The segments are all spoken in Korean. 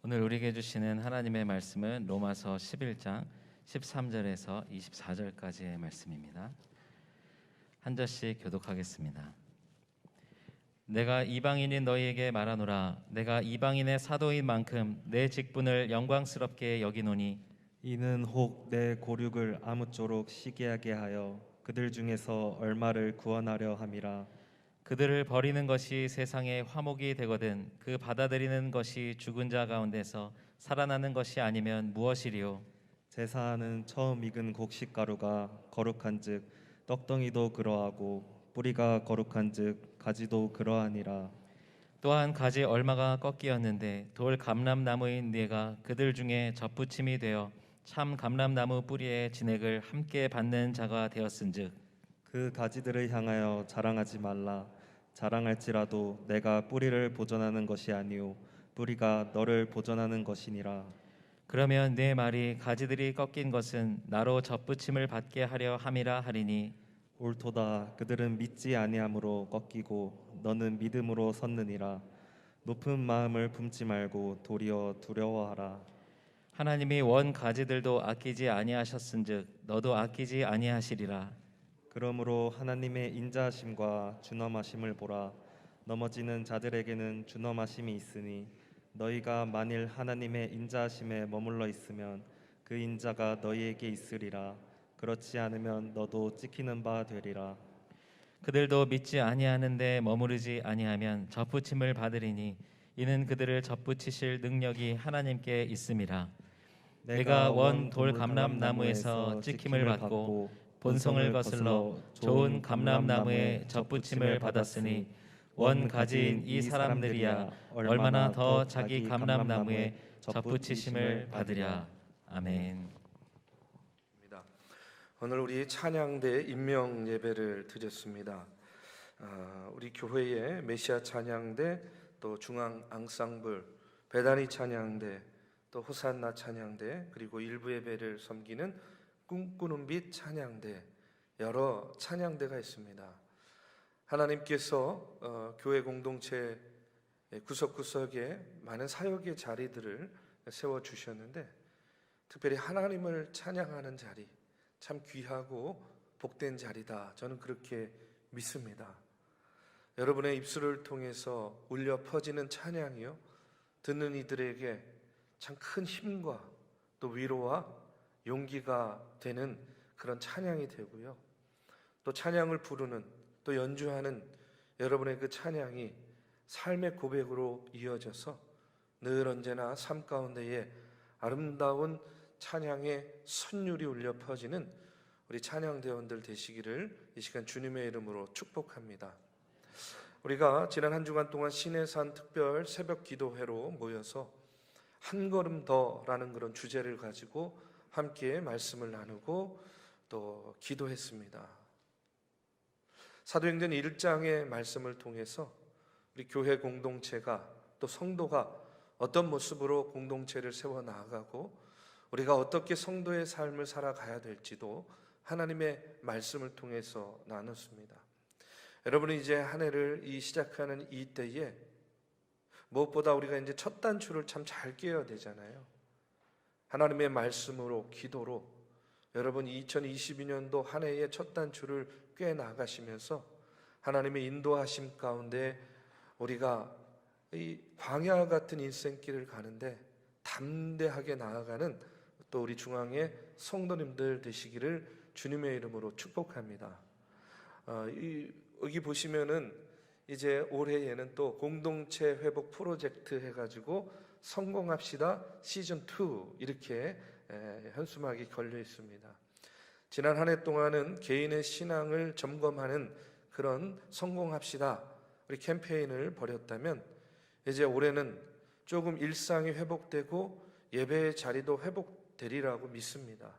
오늘 우리에게 주시는 하나님의 말씀은 로마서 11장 13절에서 24절까지의 말씀입니다. 한 절씩 교독하겠습니다. 내가 이방인인 너희에게 말하노라. 내가 이방인의 사도인 만큼 내 직분을 영광스럽게 여기노니 이는 혹 내 고륙을 아무쪼록 시기하게 하여 그들 중에서 얼마를 구원하려 함이라. 그들을 버리는 것이 세상의 화목이 되거든 그 받아들이는 것이 죽은 자 가운데서 살아나는 것이 아니면 무엇이리요? 제사하는 처음 익은 곡식가루가 거룩한즉 떡덩이도 그러하고 뿌리가 거룩한즉 가지도 그러하니라. 또한 가지 얼마가 꺾이었는데 돌 감람나무인 네가 그들 중에 접붙임이 되어 참 감람나무 뿌리의 진액을 함께 받는 자가 되었은즉 그 가지들을 향하여 자랑하지 말라. 자랑할지라도 내가 뿌리를 보존하는 것이 아니요 뿌리가 너를 보존하는 것이니라. 그러면 내 말이 가지들이 꺾인 것은 나로 접붙임을 받게 하려 함이라 하리니 옳도다. 그들은 믿지 아니함으로 꺾이고 너는 믿음으로 섰느니라. 높은 마음을 품지 말고 도리어 두려워하라. 하나님이 원 가지들도 아끼지 아니하셨은즉 너도 아끼지 아니하시리라. 그러므로 하나님의 인자하심과 준엄하심을 보라. 넘어지는 자들에게는 준엄하심이 있으니 너희가 만일 하나님의 인자하심에 머물러 있으면 그 인자가 너희에게 있으리라. 그렇지 않으면 너도 찍히는 바 되리라. 그들도 믿지 아니하는데 머무르지 아니하면 접붙임을 받으리니 이는 그들을 접붙이실 능력이 하나님께 있음이라. 내가 원 돌 감람나무에서 찍힘을 받고 본성을 거슬러 좋은 감람나무에 접붙임을 받았으니 원 가지인 이 사람들이야 얼마나 더 자기 감람나무에 접붙이심을 받으랴. 아멘. 오늘 우리 찬양대 임명 예배를 드렸습니다. 우리 교회의 메시아 찬양대, 또 중앙 앙상블, 베다니 찬양대, 또 호산나 찬양대, 그리고 일부 예배를 섬기는 꿈꾸는 빛 찬양대, 여러 찬양대가 있습니다. 하나님께서 교회 공동체 구석구석에 많은 사역의 자리들을 세워주셨는데 특별히 하나님을 찬양하는 자리, 참 귀하고 복된 자리다, 저는 그렇게 믿습니다. 여러분의 입술을 통해서 울려 퍼지는 찬양이요, 듣는 이들에게 참 큰 힘과 또 위로와 용기가 되는 그런 찬양이 되고요, 또 찬양을 부르는 또 연주하는 여러분의 그 찬양이 삶의 고백으로 이어져서 늘 언제나 삶 가운데에 아름다운 찬양의 선율이 울려 퍼지는 우리 찬양대원들 되시기를 이 시간 주님의 이름으로 축복합니다. 우리가 지난 한 주간 동안 시내산 특별 새벽 기도회로 모여서 한 걸음 더라는 그런 주제를 가지고 함께 말씀을 나누고 또 기도했습니다. 사도행전 1장의 말씀을 통해서 우리 교회 공동체가 또 성도가 어떤 모습으로 공동체를 세워 나아가고 우리가 어떻게 성도의 삶을 살아가야 될지도 하나님의 말씀을 통해서 나눴습니다. 여러분은 이제 한 해를 시작하는 이 때에 무엇보다 우리가 이제 첫 단추를 참 잘 깨야 되잖아요. 하나님의 말씀으로, 기도로 여러분 2022년도 한 해의 첫 단추를 꿰 나가시면서 하나님의 인도하심 가운데 우리가 이 광야 같은 인생길을 가는데 담대하게 나아가는 또 우리 중앙의 성도님들 되시기를 주님의 이름으로 축복합니다. 여기 보시면은 이제 올해에는 또 공동체 회복 프로젝트 해가지고 성공합시다 시즌 2 이렇게 현수막이 걸려 있습니다. 지난 한 해 동안은 개인의 신앙을 점검하는 그런 성공합시다 우리 캠페인을 벌였다면 이제 올해는 조금 일상이 회복되고 예배의 자리도 회복되리라고 믿습니다.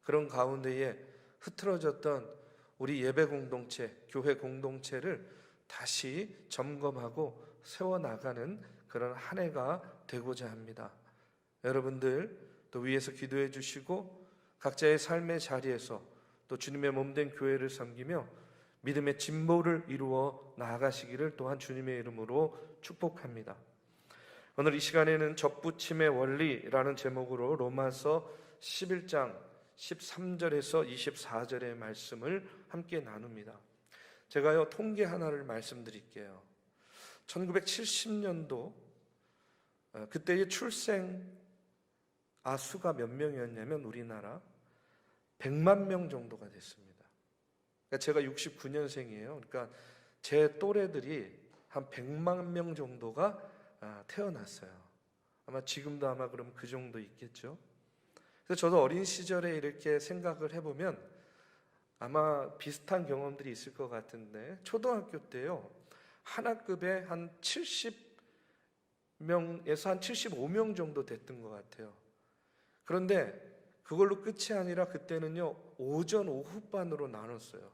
그런 가운데에 흐트러졌던 우리 예배 공동체, 교회 공동체를 다시 점검하고 세워나가는 그런 한 해가 되고자 합니다. 여러분들 또 위에서 기도해 주시고 각자의 삶의 자리에서 또 주님의 몸된 교회를 섬기며 믿음의 진보를 이루어 나아가시기를 또한 주님의 이름으로 축복합니다. 오늘 이 시간에는 접붙임의 원리라는 제목으로 로마서 11장 13절에서 24절의 말씀을 함께 나눕니다. 제가요 통계 하나를 말씀드릴게요. 1970년도 그때의 출생 수가 몇 명이었냐면 우리나라 100만 명 정도가 됐습니다. 그러니까 제가 69년생이에요. 그러니까 제 또래들이 한 100만 명 정도가 태어났어요. 아마 지금도 아마 그럼 그 정도 있겠죠. 그래서 저도 어린 시절에 이렇게 생각을 해보면 아마 비슷한 경험들이 있을 것 같은데, 초등학교 때요 한 학급에 한 70명에서 한 75명 정도 됐던 것 같아요. 그런데 그걸로 끝이 아니라 그때는요 오전 오후반으로 나눴어요.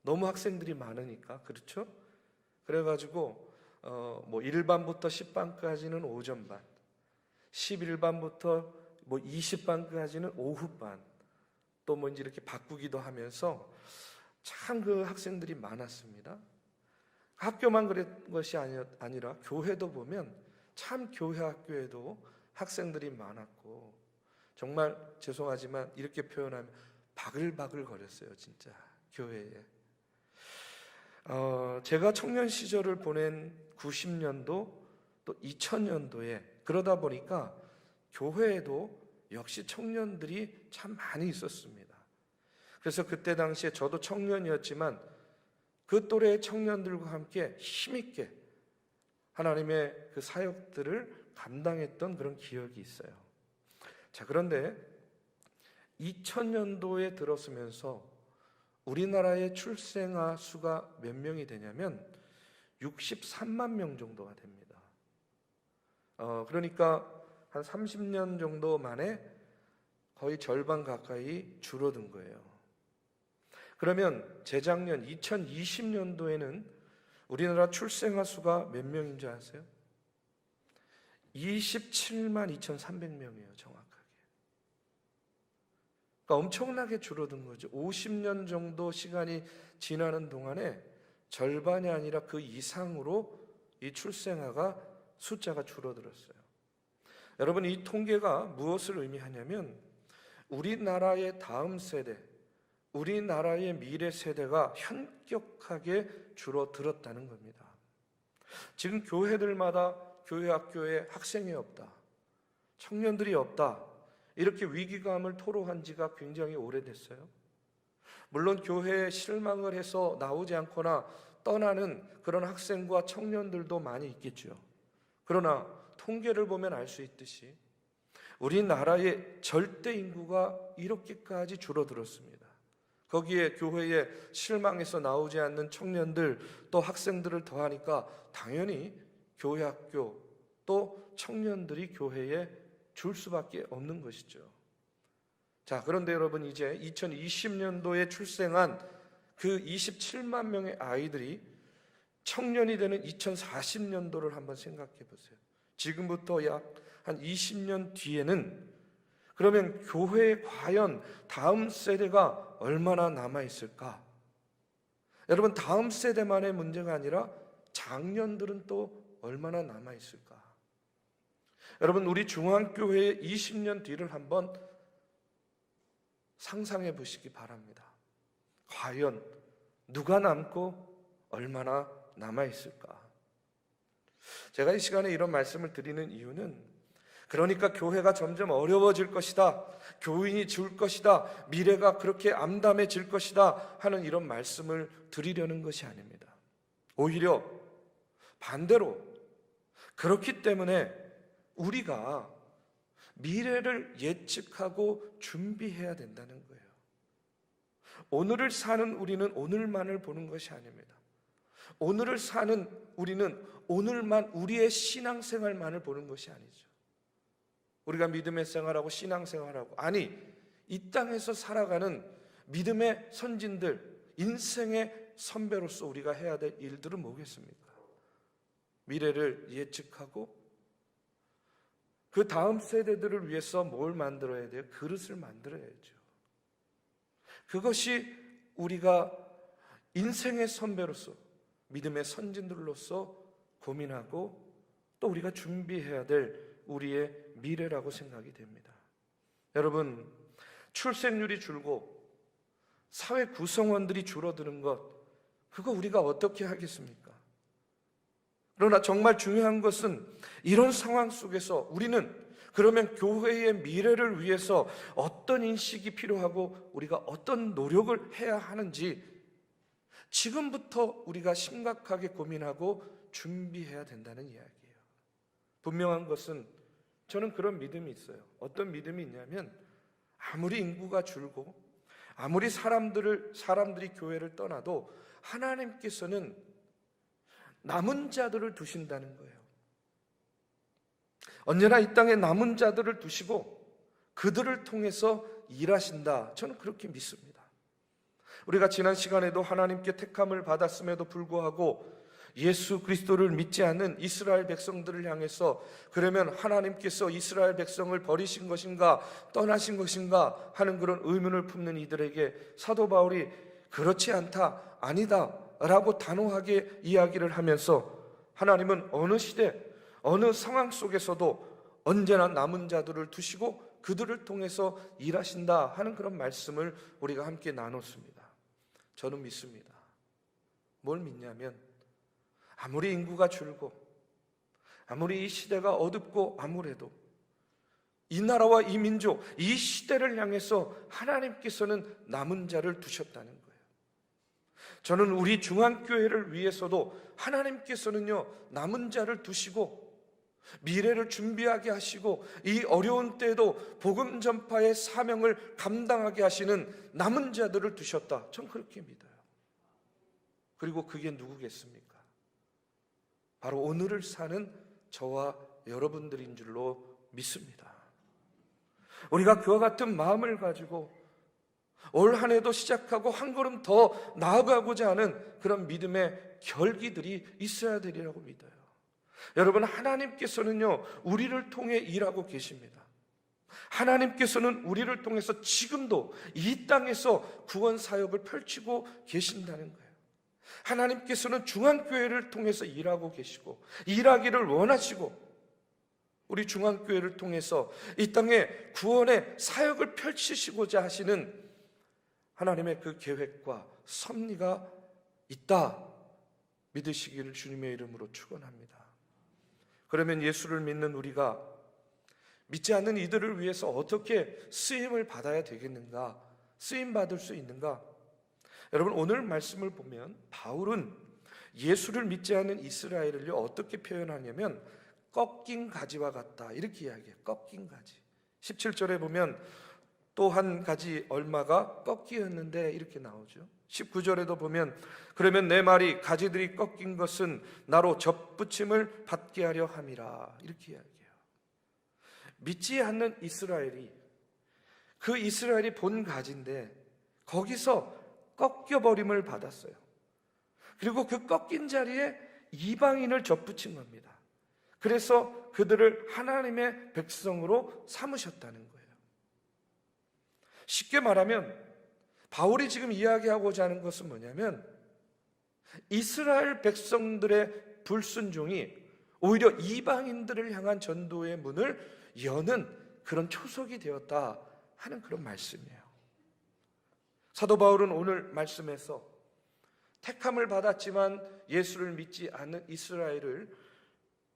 너무 학생들이 많으니까. 그렇죠? 그래가지고 뭐 1반부터 10반까지는 오전반, 11반부터 뭐 20반까지는 오후반, 또 뭐 이제 이렇게 바꾸기도 하면서 참 그 학생들이 많았습니다. 학교만 그런 것이 아니라 교회도 보면 참 교회 학교에도 학생들이 많았고, 정말 죄송하지만 이렇게 표현하면 바글바글 거렸어요, 진짜 교회에. 제가 청년 시절을 보낸 90년도 또 2000년도에 그러다 보니까 교회에도 역시 청년들이 참 많이 있었습니다. 그래서 그때 당시에 저도 청년이었지만 그 또래의 청년들과 함께 힘있게 하나님의 그 사역들을 감당했던 그런 기억이 있어요. 자, 그런데 2000년도에 들어서면서 우리나라의 출생아 수가 몇 명이 되냐면 63만 명 정도가 됩니다. 그러니까 한 30년 정도 만에 거의 절반 가까이 줄어든 거예요. 그러면 재작년 2020년도에는 우리나라 출생아 수가 몇 명인 줄 아세요? 27만 2,300명이에요, 정확하게. 그러니까 엄청나게 줄어든 거죠. 50년 정도 시간이 지나는 동안에 절반이 아니라 그 이상으로 이 출생아가 숫자가 줄어들었어요. 여러분, 이 통계가 무엇을 의미하냐면 우리나라의 다음 세대, 우리나라의 미래 세대가 현격하게 줄어들었다는 겁니다. 지금 교회들마다 교회 학교에 학생이 없다, 청년들이 없다, 이렇게 위기감을 토로한 지가 굉장히 오래됐어요. 물론 교회에 실망을 해서 나오지 않거나 떠나는 그런 학생과 청년들도 많이 있겠죠. 그러나 통계를 보면 알 수 있듯이 우리나라의 절대 인구가 이렇게까지 줄어들었습니다. 거기에 교회에 실망해서 나오지 않는 청년들 또 학생들을 더하니까 당연히 교회 학교 또 청년들이 교회에 줄 수밖에 없는 것이죠. 자, 그런데 여러분, 이제 2020년도에 출생한 그 27만 명의 아이들이 청년이 되는 2040년도를 한번 생각해 보세요. 지금부터 약 한 20년 뒤에는 그러면 교회에 과연 다음 세대가 얼마나 남아 있을까? 여러분, 다음 세대만의 문제가 아니라 장년들은 또 얼마나 남아 있을까? 여러분, 우리 중앙교회의 20년 뒤를 한번 상상해 보시기 바랍니다. 과연 누가 남고 얼마나 남아 있을까? 제가 이 시간에 이런 말씀을 드리는 이유는, 그러니까 교회가 점점 어려워질 것이다, 교인이 줄 것이다, 미래가 그렇게 암담해질 것이다 하는 이런 말씀을 드리려는 것이 아닙니다. 오히려 반대로, 그렇기 때문에 우리가 미래를 예측하고 준비해야 된다는 거예요. 오늘을 사는 우리는 오늘만을 보는 것이 아닙니다. 오늘을 사는 우리는 오늘만, 우리의 신앙생활만을 보는 것이 아니죠. 우리가 믿음의 생활하고 신앙생활하고, 아니, 이 땅에서 살아가는 믿음의 선진들, 인생의 선배로서 우리가 해야 될 일들은 뭐겠습니까? 미래를 예측하고 그 다음 세대들을 위해서 뭘 만들어야 돼요? 그릇을 만들어야죠. 그것이 우리가 인생의 선배로서, 믿음의 선진들로서 고민하고 또 우리가 준비해야 될 우리의 미래라고 생각이 됩니다. 여러분, 출생률이 줄고 사회 구성원들이 줄어드는 것, 그거 우리가 어떻게 하겠습니까? 그러나 정말 중요한 것은 이런 상황 속에서 우리는 그러면 교회의 미래를 위해서 어떤 인식이 필요하고 우리가 어떤 노력을 해야 하는지 지금부터 우리가 심각하게 고민하고 준비해야 된다는 이야기예요. 분명한 것은 저는 그런 믿음이 있어요. 어떤 믿음이 있냐면 아무리 인구가 줄고 아무리 사람들이 교회를 떠나도 하나님께서는 남은 자들을 두신다는 거예요. 언제나 이 땅에 남은 자들을 두시고 그들을 통해서 일하신다. 저는 그렇게 믿습니다. 우리가 지난 시간에도 하나님께 택함을 받았음에도 불구하고 예수 그리스도를 믿지 않는 이스라엘 백성들을 향해서 그러면 하나님께서 이스라엘 백성을 버리신 것인가 떠나신 것인가 하는 그런 의문을 품는 이들에게 사도 바울이 그렇지 않다, 아니다 라고 단호하게 이야기를 하면서 하나님은 어느 시대 어느 상황 속에서도 언제나 남은 자들을 두시고 그들을 통해서 일하신다 하는 그런 말씀을 우리가 함께 나눴습니다. 저는 믿습니다. 뭘 믿냐면 아무리 인구가 줄고 아무리 이 시대가 어둡고 암울해도 이 나라와 이 민족, 이 시대를 향해서 하나님께서는 남은 자를 두셨다는 거예요. 저는 우리 중앙교회를 위해서도 하나님께서는요 남은 자를 두시고 미래를 준비하게 하시고 이 어려운 때에도 복음 전파의 사명을 감당하게 하시는 남은 자들을 두셨다. 전 그렇게 믿어요. 그리고 그게 누구겠습니까? 바로 오늘을 사는 저와 여러분들인 줄로 믿습니다. 우리가 그와 같은 마음을 가지고 올 한 해도 시작하고 한 걸음 더 나아가고자 하는 그런 믿음의 결기들이 있어야 되리라고 믿어요. 여러분, 하나님께서는요 우리를 통해 일하고 계십니다. 하나님께서는 우리를 통해서 지금도 이 땅에서 구원 사역을 펼치고 계신다는 거예요. 하나님께서는 중앙교회를 통해서 일하고 계시고 일하기를 원하시고 우리 중앙교회를 통해서 이 땅에 구원의 사역을 펼치시고자 하시는 하나님의 그 계획과 섭리가 있다 믿으시기를 주님의 이름으로 축원합니다. 그러면 예수를 믿는 우리가 믿지 않는 이들을 위해서 어떻게 쓰임을 받아야 되겠는가? 쓰임 받을 수 있는가? 여러분, 오늘 말씀을 보면 바울은 예수를 믿지 않는 이스라엘을 어떻게 표현하냐면 꺾인 가지와 같다 이렇게 이야기해요. 꺾인 가지. 17절에 보면 또 한 가지 얼마가 꺾이었는데 이렇게 나오죠. 19절에도 보면 그러면 내 말이 가지들이 꺾인 것은 나로 접붙임을 받게 하려 함이라 이렇게 이야기해요. 믿지 않는 이스라엘이 그 이스라엘이 본 가지인데 거기서 꺾여버림을 받았어요. 그리고 그 꺾인 자리에 이방인을 접붙인 겁니다. 그래서 그들을 하나님의 백성으로 삼으셨다는 거예요. 쉽게 말하면 바울이 지금 이야기하고자 하는 것은 뭐냐면 이스라엘 백성들의 불순종이 오히려 이방인들을 향한 전도의 문을 여는 그런 초석이 되었다 하는 그런 말씀이에요. 사도 바울은 오늘 말씀에서 택함을 받았지만 예수를 믿지 않는 이스라엘을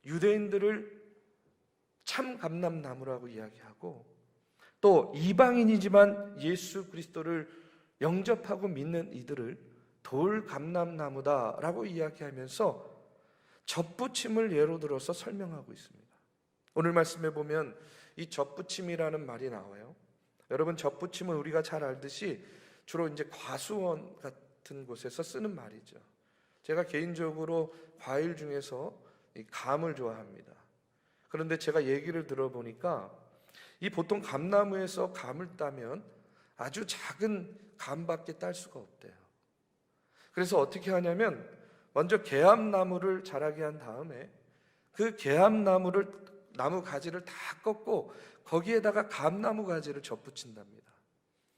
유대인들을 참 감람나무라고 이야기하고 또 이방인이지만 예수 그리스도를 영접하고 믿는 이들을 돌 감람나무다라고 이야기하면서 접붙임을 예로 들어서 설명하고 있습니다. 오늘 말씀에 보면 이 접붙임이라는 말이 나와요. 여러분, 접붙임은 우리가 잘 알듯이 주로 이제 과수원 같은 곳에서 쓰는 말이죠. 제가 개인적으로 과일 중에서 이 감을 좋아합니다. 그런데 제가 얘기를 들어보니까 이 보통 감나무에서 감을 따면 아주 작은 감밖에 딸 수가 없대요. 그래서 어떻게 하냐면 먼저 개암나무를 자라게 한 다음에 그 개암나무를 나무 가지를 다 꺾고 거기에다가 감나무 가지를 접붙인답니다.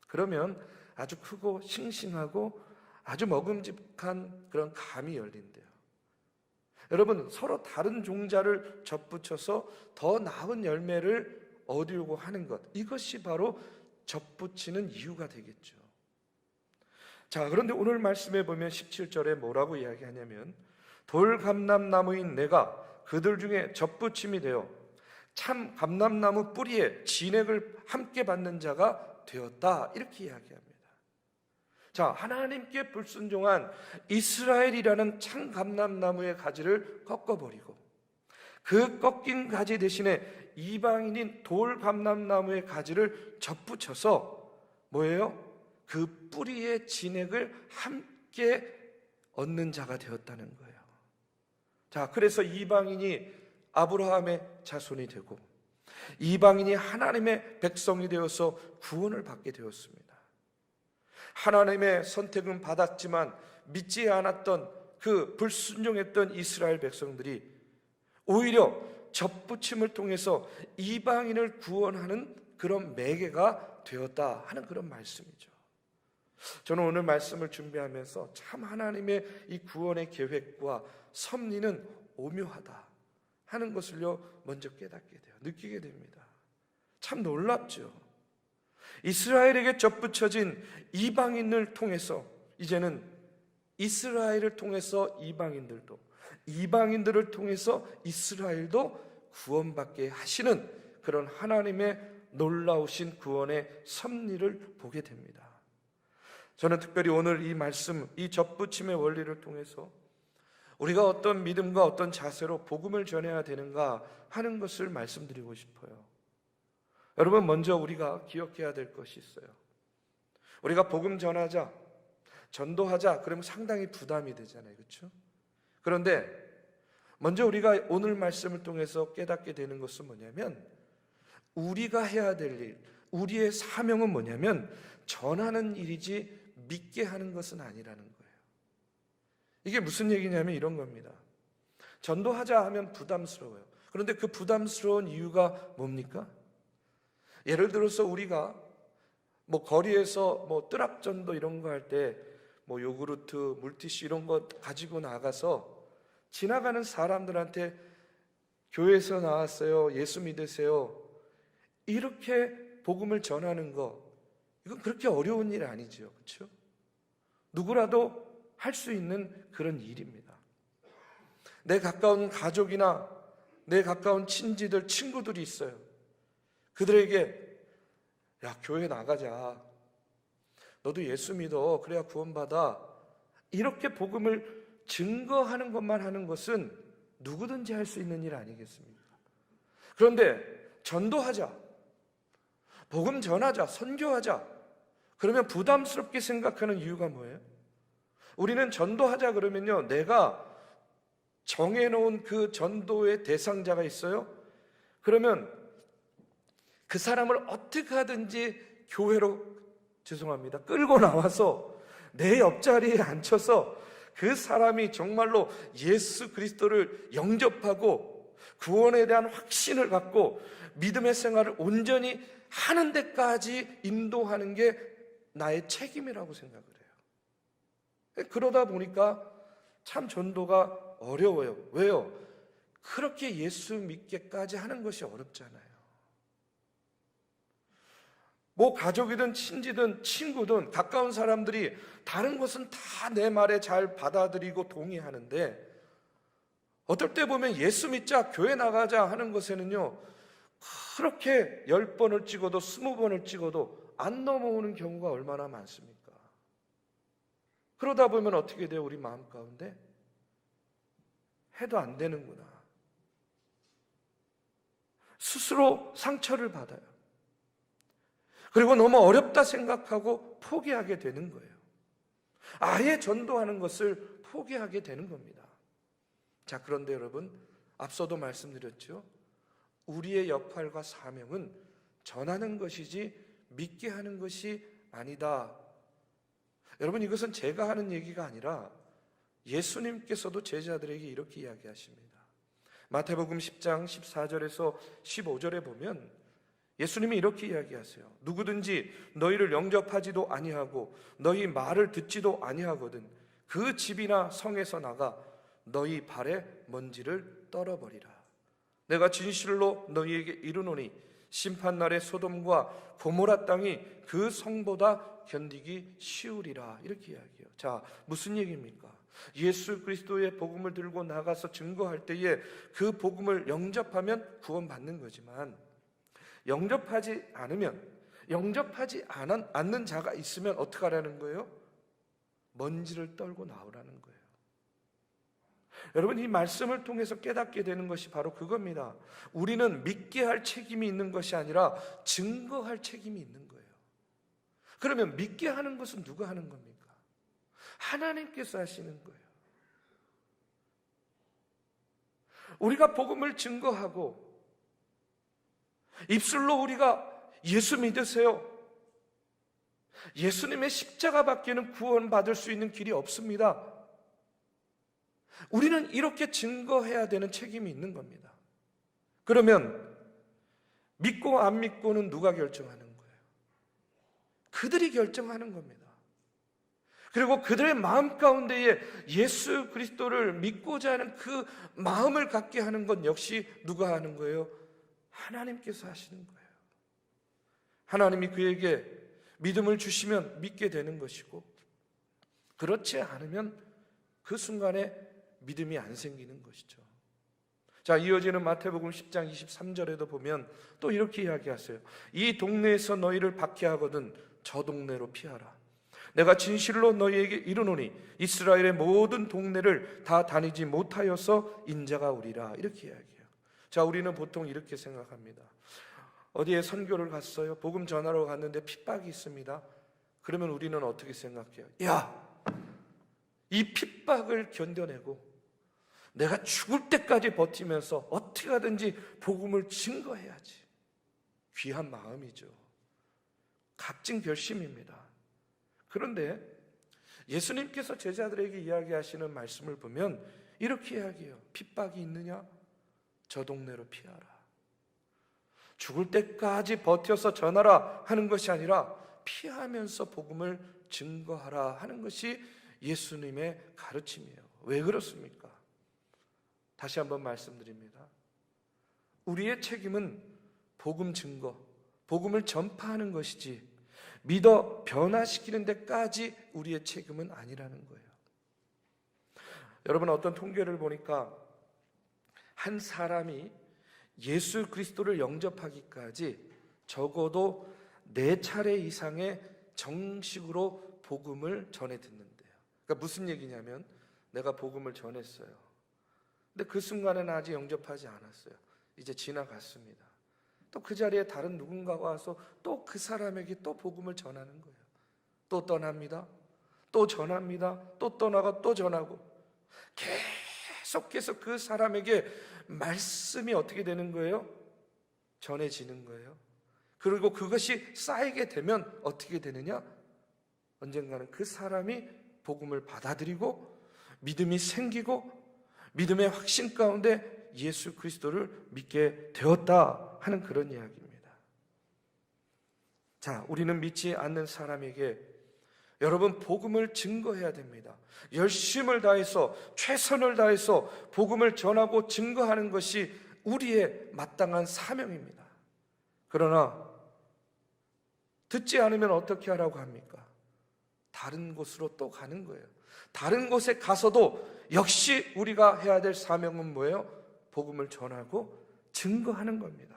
그러면 아주 크고 싱싱하고 아주 먹음직한 그런 감이 열린대요. 여러분, 서로 다른 종자를 접붙여서 더 나은 열매를 얻으려고 하는 것, 이것이 바로 접붙이는 이유가 되겠죠. 자, 그런데 오늘 말씀에 보면 17절에 뭐라고 이야기하냐면 돌감람나무인 내가 그들 중에 접붙임이 되어 참 감람나무 뿌리에 진액을 함께 받는 자가 되었다, 이렇게 이야기합니다. 자, 하나님께 불순종한 이스라엘이라는 참 감람나무의 가지를 꺾어버리고 그 꺾인 가지 대신에 이방인인 돌감람나무의 가지를 접붙여서 뭐예요? 그 뿌리의 진액을 함께 얻는 자가 되었다는 거예요. 자, 그래서 이방인이 아브라함의 자손이 되고 이방인이 하나님의 백성이 되어서 구원을 받게 되었습니다. 하나님의 선택은 받았지만 믿지 않았던 그 불순종했던 이스라엘 백성들이 오히려 접붙임을 통해서 이방인을 구원하는 그런 매개가 되었다 하는 그런 말씀이죠. 저는 오늘 말씀을 준비하면서 참 하나님의 이 구원의 계획과 섭리는 오묘하다 하는 것을요 먼저 깨닫게 돼요. 느끼게 됩니다. 참 놀랍죠. 이스라엘에게 접붙여진 이방인을 통해서 이제는 이스라엘을 통해서 이방인들도, 이방인들을 통해서 이스라엘도 구원받게 하시는 그런 하나님의 놀라우신 구원의 섭리를 보게 됩니다. 저는 특별히 오늘 이 말씀, 이 접붙임의 원리를 통해서 우리가 어떤 믿음과 어떤 자세로 복음을 전해야 되는가 하는 것을 말씀드리고 싶어요. 여러분, 먼저 우리가 기억해야 될 것이 있어요. 우리가 복음 전하자, 전도하자 그러면 상당히 부담이 되잖아요, 그렇죠? 그런데 먼저 우리가 오늘 말씀을 통해서 깨닫게 되는 것은 뭐냐면 우리가 해야 될 일, 우리의 사명은 뭐냐면 전하는 일이지 믿게 하는 것은 아니라는 거예요. 이게 무슨 얘기냐면 이런 겁니다. 전도하자 하면 부담스러워요. 그런데 그 부담스러운 이유가 뭡니까? 예를 들어서 우리가 거리에서 뜨락전도 이런 거 할 때 요구르트, 물티슈 이런 거 가지고 나가서 지나가는 사람들한테 교회에서 나왔어요, 예수 믿으세요, 이렇게 복음을 전하는 거, 이건 그렇게 어려운 일 아니죠, 그렇죠? 누구라도 할 수 있는 그런 일입니다. 내 가까운 가족이나 내 가까운 친지들, 친구들이 있어요. 그들에게 야, 교회 나가자, 너도 예수 믿어, 그래야 구원받아, 이렇게 복음을 증거하는 것만 하는 것은 누구든지 할 수 있는 일 아니겠습니까? 그런데 전도하자, 복음 전하자, 선교하자 그러면 부담스럽게 생각하는 이유가 뭐예요? 우리는 전도하자 그러면요, 내가 정해놓은 그 전도의 대상자가 있어요. 그러면 그 사람을 어떻게 하든지 교회로, 죄송합니다, 끌고 나와서 내 옆자리에 앉혀서 그 사람이 정말로 예수 그리스도를 영접하고 구원에 대한 확신을 갖고 믿음의 생활을 온전히 하는 데까지 인도하는 게 나의 책임이라고 생각을 해요. 그러다 보니까 참 전도가 어려워요. 왜요? 그렇게 예수 믿게까지 하는 것이 어렵잖아요. 가족이든 친지든 친구든 가까운 사람들이 다른 것은 다 내 말에 잘 받아들이고 동의하는데 어떨 때 보면 예수 믿자, 교회 나가자 하는 것에는요 그렇게 10번을 찍어도 20번을 찍어도 안 넘어오는 경우가 얼마나 많습니까? 그러다 보면 어떻게 돼요? 우리 마음 가운데 해도 안 되는구나, 스스로 상처를 받아요. 그리고 너무 어렵다 생각하고 포기하게 되는 거예요. 아예 전도하는 것을 포기하게 되는 겁니다. 자, 그런데 여러분, 앞서도 말씀드렸죠. 우리의 역할과 사명은 전하는 것이지 믿게 하는 것이 아니다. 여러분, 이것은 제가 하는 얘기가 아니라 예수님께서도 제자들에게 이렇게 이야기하십니다. 마태복음 10장 14절에서 15절에 보면 예수님이 이렇게 이야기하세요. 누구든지 너희를 영접하지도 아니하고 너희 말을 듣지도 아니하거든 그 집이나 성에서 나가 너희 발에 먼지를 떨어버리라. 내가 진실로 너희에게 이르노니 심판날에 소돔과 고모라 땅이 그 성보다 견디기 쉬우리라. 이렇게 이야기해요. 자, 무슨 얘기입니까? 예수 그리스도의 복음을 들고 나가서 증거할 때에 그 복음을 영접하면 구원받는 거지만, 영접하지 않는 자가 있으면 어떻게 하라는 거예요? 먼지를 떨고 나오라는 거예요. 여러분, 이 말씀을 통해서 깨닫게 되는 것이 바로 그겁니다. 우리는 믿게 할 책임이 있는 것이 아니라 증거할 책임이 있는 거예요. 그러면 믿게 하는 것은 누가 하는 겁니까? 하나님께서 하시는 거예요. 우리가 복음을 증거하고 입술로 우리가 예수 믿으세요, 예수님의 십자가 밖에는 구원받을 수 있는 길이 없습니다. 우리는 이렇게 증거해야 되는 책임이 있는 겁니다. 그러면 믿고 안 믿고는 누가 결정하는 거예요? 그들이 결정하는 겁니다. 그리고 그들의 마음 가운데에 예수 그리스도를 믿고자 하는 그 마음을 갖게 하는 건 역시 누가 하는 거예요? 하나님께서 하시는 거예요. 하나님이 그에게 믿음을 주시면 믿게 되는 것이고, 그렇지 않으면 그 순간에 믿음이 안 생기는 것이죠. 자, 이어지는 마태복음 10장 23절에도 보면 또 이렇게 이야기하세요. 이 동네에서 너희를 박해하거든 저 동네로 피하라. 내가 진실로 너희에게 이르노니 이스라엘의 모든 동네를 다 다니지 못하여서 인자가 오리라. 이렇게 이야기해요. 자, 우리는 보통 이렇게 생각합니다. 어디에 선교를 갔어요? 복음 전하러 갔는데 핍박이 있습니다. 그러면 우리는 어떻게 생각해요? 야, 이 핍박을 견뎌내고 내가 죽을 때까지 버티면서 어떻게 하든지 복음을 증거해야지. 귀한 마음이죠. 값진 결심입니다. 그런데 예수님께서 제자들에게 이야기하시는 말씀을 보면 이렇게 이야기해요. 핍박이 있느냐? 저 동네로 피하라. 죽을 때까지 버텨서 전하라 하는 것이 아니라 피하면서 복음을 증거하라 하는 것이 예수님의 가르침이에요. 왜 그렇습니까? 다시 한번 말씀드립니다. 우리의 책임은 복음 증거, 복음을 전파하는 것이지 믿어 변화시키는 데까지 우리의 책임은 아니라는 거예요. 여러분, 어떤 통계를 보니까 한 사람이 예수 그리스도를 영접하기까지 적어도 4차례 이상의 정식으로 복음을 전해 듣는데요. 그러니까 무슨 얘기냐면, 내가 복음을 전했어요. 근데 그 순간에는 아직 영접하지 않았어요. 이제 지나갔습니다. 또 그 자리에 다른 누군가가 와서 또 그 사람에게 또 복음을 전하는 거예요. 또 떠납니다. 또 전합니다. 또 떠나가 또 전하고, 계속해서 그 사람에게 말씀이 어떻게 되는 거예요? 전해지는 거예요. 그리고 그것이 쌓이게 되면 어떻게 되느냐? 언젠가는 그 사람이 복음을 받아들이고 믿음이 생기고 믿음의 확신 가운데 예수 그리스도를 믿게 되었다 하는 그런 이야기입니다. 자, 우리는 믿지 않는 사람에게 여러분 복음을 증거해야 됩니다. 열심을 다해서 최선을 다해서 복음을 전하고 증거하는 것이 우리의 마땅한 사명입니다. 그러나 듣지 않으면 어떻게 하라고 합니까? 다른 곳으로 또 가는 거예요. 다른 곳에 가서도 역시 우리가 해야 될 사명은 뭐예요? 복음을 전하고 증거하는 겁니다.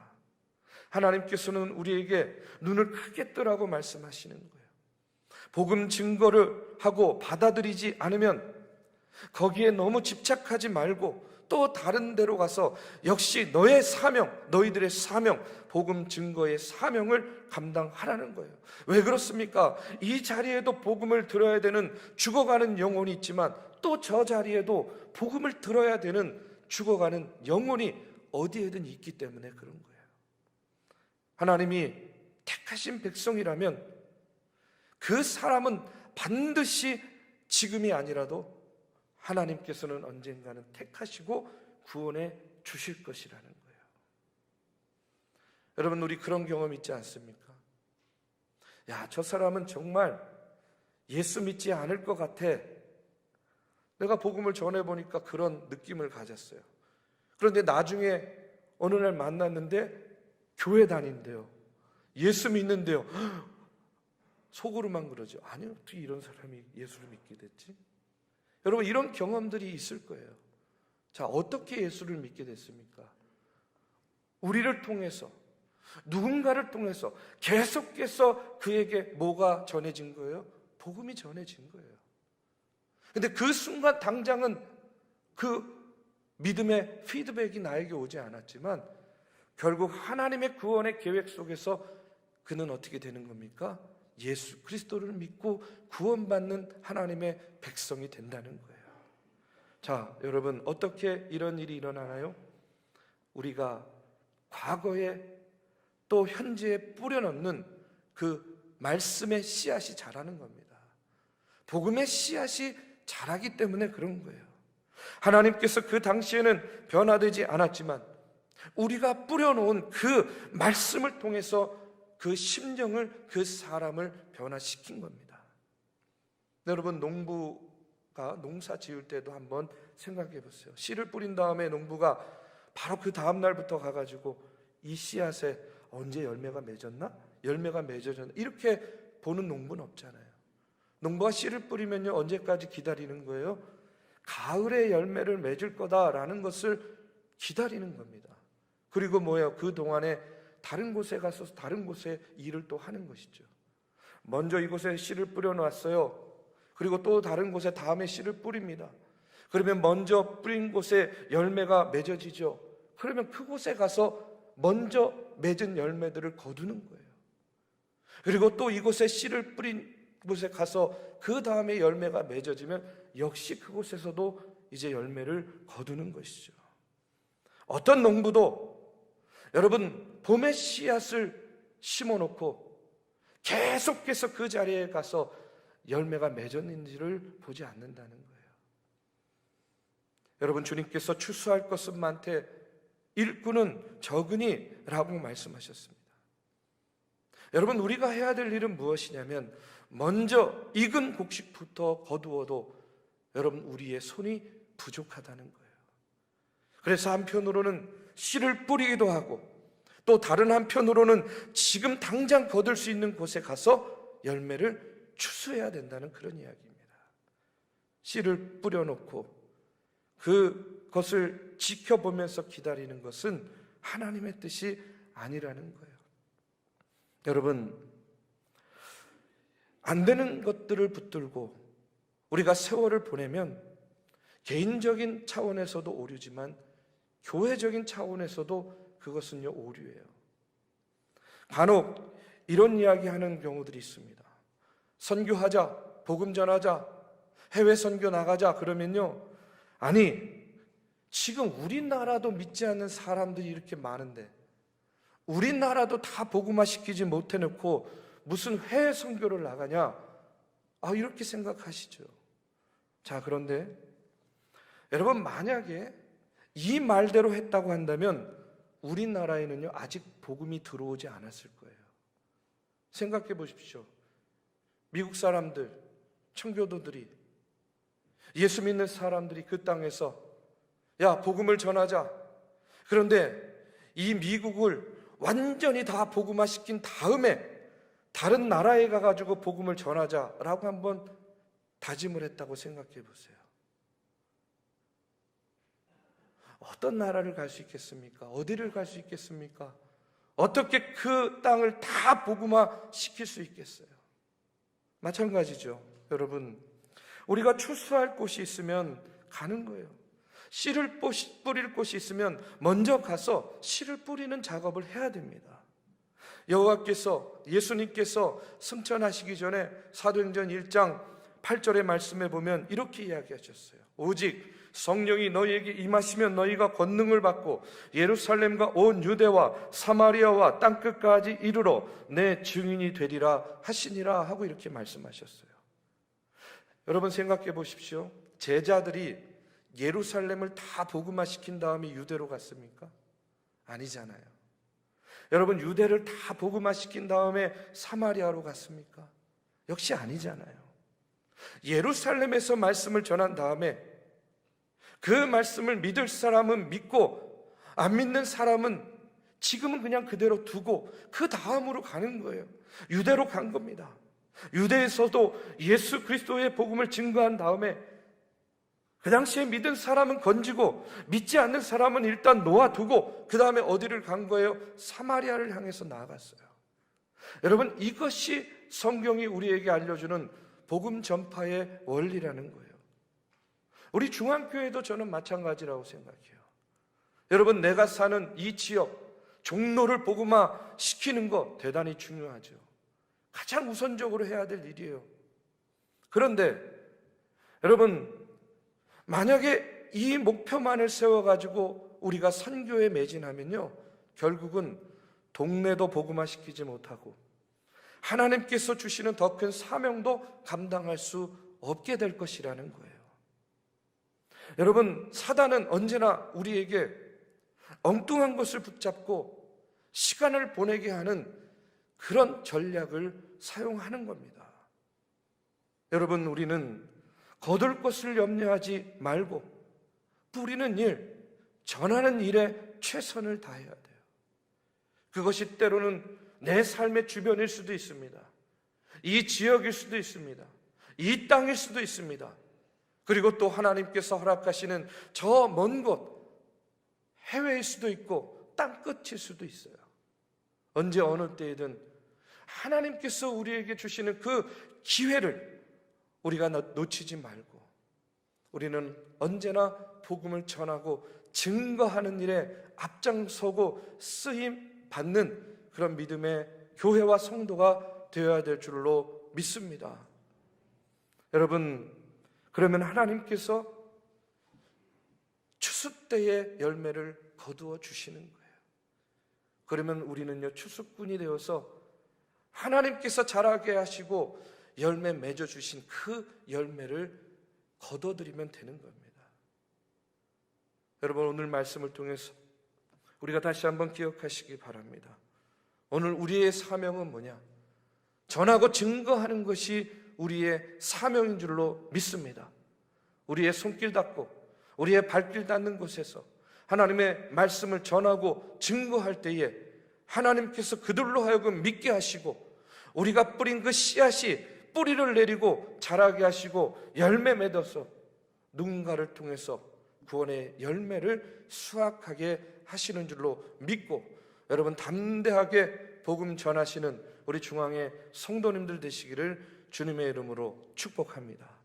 하나님께서는 우리에게 눈을 크게 뜨라고 말씀하시는 거예요. 복음 증거를 하고 받아들이지 않으면 거기에 너무 집착하지 말고 또 다른 데로 가서 역시 너의 사명, 너희들의 사명, 복음 증거의 사명을 감당하라는 거예요. 왜 그렇습니까? 이 자리에도 복음을 들어야 되는 죽어가는 영혼이 있지만 또 저 자리에도 복음을 들어야 되는 죽어가는 영혼이 어디에든 있기 때문에 그런 거예요. 하나님이 택하신 백성이라면 그 사람은 반드시 지금이 아니라도 하나님께서는 언젠가는 택하시고 구원해 주실 것이라는 거예요. 여러분, 우리 그런 경험 있지 않습니까? 야, 저 사람은 정말 예수 믿지 않을 것 같아. 내가 복음을 전해보니까 그런 느낌을 가졌어요. 그런데 나중에 어느 날 만났는데 교회 다닌대요. 예수 믿는데요. 속으로만 그러죠. 아니, 어떻게 이런 사람이 예수를 믿게 됐지? 여러분, 이런 경험들이 있을 거예요. 자, 어떻게 예수를 믿게 됐습니까? 우리를 통해서, 누군가를 통해서 계속해서 그에게 뭐가 전해진 거예요? 복음이 전해진 거예요. 근데 그 순간 당장은 그 믿음의 피드백이 나에게 오지 않았지만 결국 하나님의 구원의 계획 속에서 그는 어떻게 되는 겁니까? 예수 그리스도를 믿고 구원받는 하나님의 백성이 된다는 거예요. 자, 여러분, 어떻게 이런 일이 일어나나요? 우리가 과거에 또 현재에 뿌려놓는 그 말씀의 씨앗이 자라는 겁니다. 복음의 씨앗이 자라기 때문에 그런 거예요. 하나님께서 그 당시에는 변화되지 않았지만 우리가 뿌려놓은 그 말씀을 통해서 그 심령을, 그 사람을 변화시킨 겁니다. 여러분, 농부가 농사 지을 때도 한번 생각해 보세요. 씨를 뿌린 다음에 농부가 바로 그 다음 날부터 가가지고 이 씨앗에 언제 열매가 맺었나? 열매가 맺어졌나? 이렇게 보는 농부는 없잖아요. 농부가 씨를 뿌리면요, 언제까지 기다리는 거예요? 가을에 열매를 맺을 거다라는 것을 기다리는 겁니다. 그리고 뭐예요? 그 동안에 다른 곳에 가서 다른 곳에 일을 또 하는 것이죠. 먼저 이곳에 씨를 뿌려놨어요. 그리고 또 다른 곳에 다음에 씨를 뿌립니다. 그러면 먼저 뿌린 곳에 열매가 맺어지죠. 그러면 그곳에 가서 먼저 맺은 열매들을 거두는 거예요. 그리고 또 이곳에 씨를 뿌린 곳에 가서 그 다음에 열매가 맺어지면 역시 그곳에서도 이제 열매를 거두는 것이죠. 어떤 농부도 여러분, 봄에 씨앗을 심어놓고 계속해서 그 자리에 가서 열매가 맺었는지를 보지 않는다는 거예요. 여러분, 주님께서 추수할 것은 많되 일꾼은 적으니라고 말씀하셨습니다. 여러분, 우리가 해야 될 일은 무엇이냐면 먼저 익은 곡식부터 거두어도 여러분, 우리의 손이 부족하다는 거예요. 그래서 한편으로는 씨를 뿌리기도 하고 또 다른 한편으로는 지금 당장 거둘 수 있는 곳에 가서 열매를 추수해야 된다는 그런 이야기입니다. 씨를 뿌려놓고 그것을 지켜보면서 기다리는 것은 하나님의 뜻이 아니라는 거예요. 여러분, 안 되는 것들을 붙들고 우리가 세월을 보내면 개인적인 차원에서도 오류지만 교회적인 차원에서도 그것은요, 오류예요. 간혹 이런 이야기하는 경우들이 있습니다. 선교하자, 복음 전하자, 해외 선교 나가자 그러면요, 아니 지금 우리나라도 믿지 않는 사람들이 이렇게 많은데 우리나라도 다 복음화 시키지 못해놓고 무슨 해외 선교를 나가냐? 이렇게 생각하시죠. 자, 그런데 여러분, 만약에 이 말대로 했다고 한다면 우리나라에는요, 아직 복음이 들어오지 않았을 거예요. 생각해 보십시오. 미국 사람들, 청교도들이, 예수 믿는 사람들이 그 땅에서 야, 복음을 전하자. 그런데 이 미국을 완전히 다 복음화 시킨 다음에 다른 나라에 가가지고 복음을 전하자라고 한번 다짐을 했다고 생각해 보세요. 어떤 나라를 갈 수 있겠습니까? 어디를 갈 수 있겠습니까? 어떻게 그 땅을 다 복음화 시킬 수 있겠어요? 마찬가지죠. 여러분, 우리가 추수할 곳이 있으면 가는 거예요. 씨를 뿌릴 곳이 있으면 먼저 가서 씨를 뿌리는 작업을 해야 됩니다. 여호와께서, 예수님께서 승천하시기 전에 사도행전 1장 8절의 말씀에 보면 이렇게 이야기하셨어요. 오직 성령이 너희에게 임하시면 너희가 권능을 받고 예루살렘과 온 유대와 사마리아와 땅끝까지 이르러 내 증인이 되리라 하시니라 하고 이렇게 말씀하셨어요. 여러분, 생각해 보십시오. 제자들이 예루살렘을 다 복음화 시킨 다음에 유대로 갔습니까? 아니잖아요. 여러분, 유대를 다 복음화 시킨 다음에 사마리아로 갔습니까? 역시 아니잖아요. 예루살렘에서 말씀을 전한 다음에 그 말씀을 믿을 사람은 믿고 안 믿는 사람은 지금은 그냥 그대로 두고 그 다음으로 가는 거예요. 유대로 간 겁니다. 유대에서도 예수 그리스도의 복음을 증거한 다음에 그 당시에 믿은 사람은 건지고 믿지 않는 사람은 일단 놓아두고 그 다음에 어디를 간 거예요? 사마리아를 향해서 나아갔어요. 여러분, 이것이 성경이 우리에게 알려주는 복음 전파의 원리라는 거예요. 우리 중앙교회도 저는 마찬가지라고 생각해요. 여러분, 내가 사는 이 지역 종로를 복음화 시키는 거 대단히 중요하죠. 가장 우선적으로 해야 될 일이에요. 그런데 여러분, 만약에 이 목표만을 세워가지고 우리가 선교에 매진하면요, 결국은 동네도 복음화 시키지 못하고 하나님께서 주시는 더 큰 사명도 감당할 수 없게 될 것이라는 거예요. 여러분, 사단은 언제나 우리에게 엉뚱한 것을 붙잡고 시간을 보내게 하는 그런 전략을 사용하는 겁니다. 여러분, 우리는 거둘 것을 염려하지 말고 뿌리는 일, 전하는 일에 최선을 다해야 돼요. 그것이 때로는 내 삶의 주변일 수도 있습니다. 이 지역일 수도 있습니다. 이 땅일 수도 있습니다. 그리고 또 하나님께서 허락하시는 저 먼 곳, 해외일 수도 있고 땅 끝일 수도 있어요. 언제 어느 때이든 하나님께서 우리에게 주시는 그 기회를 우리가 놓치지 말고 우리는 언제나 복음을 전하고 증거하는 일에 앞장서고 쓰임 받는 그런 믿음의 교회와 성도가 되어야 될 줄로 믿습니다. 여러분, 그러면 하나님께서 추수 때의 열매를 거두어 주시는 거예요. 그러면 우리는요, 추수꾼이 되어서 하나님께서 자라게 하시고 열매 맺어 주신 그 열매를 거둬들이면 되는 겁니다. 여러분, 오늘 말씀을 통해서 우리가 다시 한번 기억하시기 바랍니다. 오늘 우리의 사명은 뭐냐? 전하고 증거하는 것이 우리의 사명인 줄로 믿습니다. 우리의 손길 닿고 우리의 발길 닿는 곳에서 하나님의 말씀을 전하고 증거할 때에 하나님께서 그들로 하여금 믿게 하시고 우리가 뿌린 그 씨앗이 뿌리를 내리고 자라게 하시고 열매 맺어서 누군가를 통해서 구원의 열매를 수확하게 하시는 줄로 믿고 여러분, 담대하게 복음 전하시는 우리 중앙의 성도님들 되시기를 주님의 이름으로 축복합니다.